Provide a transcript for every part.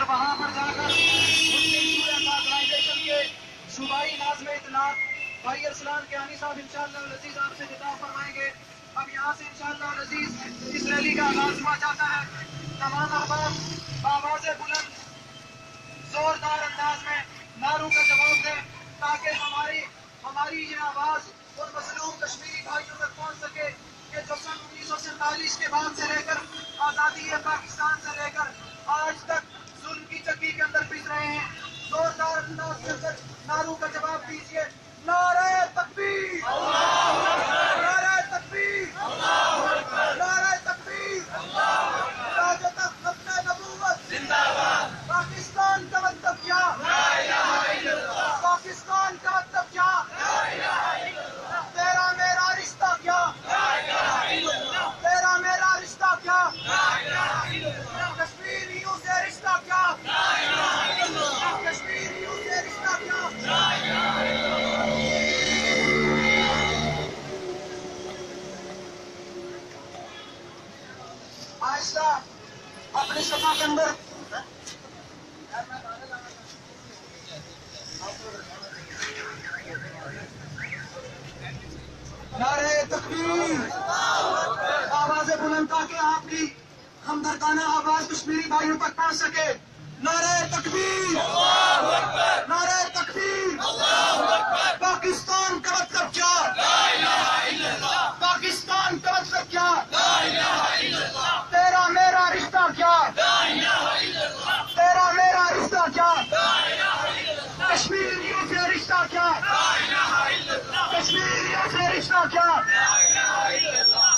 اور وہاں پر جا کر آرگنائزیشن کے صوبائی ناظم اطلاعات بھائی ارسلان کیانی صاحب انشاءاللہ العزیز آپ سے خطاب فرمائیں گے. اب یہاں سے انشاءاللہ العزیز اس ریلی کا آغاز ہوا جاتا ہے. تمام احباب بآواز بلند زوردار انداز میں نعروں کا جواب دیں تاکہ ہماری یہ آواز ان مظلوم کشمیری بھائیوں تک پہنچ سکے کہ جو سن 1947 کے بعد سے لے کر آزادی پاکستان سے لے کر آج تک ظلم کی چکی کے اندر پس رہے ہیں. زوردار انداز کے اندر نعروں کا جواب دیجیے. نعرہ تکبیر، نعرہ تکبیر، نعرہ تکبیر، تاج تخت ختم نبوت زندہ باد. پاکستان کا مطلب کیا؟ پاکستان کا مطلب کیا؟ تیرا میرا رشتہ کیا؟ تیرا میرا رشتہ کیا؟ کشمیریوں سے رشتہ کیا؟ کشمیریوں سے رشتہ کیا؟ آہستہ اپنی سطح کے اندر نعرہ تکبیر، آوازیں بلند تاکہ آپ کی ہمدردانہ آواز کشمیری بھائیوں تک پہنچ سکے. نعرہ تکبیر، نعرہ تکبیر. پاکستان کا مطلب کیا؟ پاکستان کا مطلب کیا؟ تیرا میرا رشتہ کیا؟ تیرا میرا رشتہ کیا؟ کشمیریوں سے رشتہ کیا؟ کشمیریوں سے رشتہ کیا؟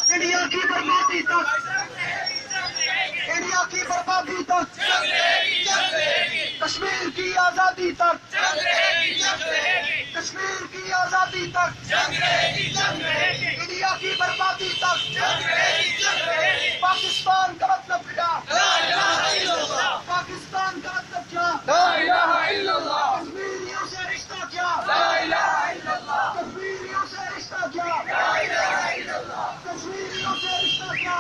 انڈیا کی بربادی تک، انڈیا کی بربادی تک، کشمیر کی آزادی تک، کشمیر کی آزادی تک، انڈیا کی بربادی تک. پاکستان کا مطلب کیا؟ پاکستان کا مطلب کیا؟ کشمیریوں سے رشتہ کیا؟ کشمیریوں سے رشتہ کیا؟ کشمیریوں سے رشتہ کیا؟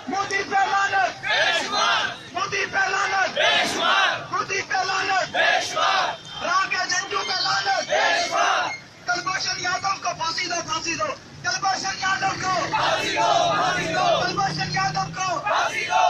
مودی پہ لعنت، مودی پہ لعنت، مودی پہ لعنت، راکے جنجو پہ لعنت. کلبھوشن یادو کو پھانسی دو، پھانسی دو. کلبھوشن یادو کو پھانسی دو، پھانسی دو. کلبھوشن یادو کو پھانسی دو.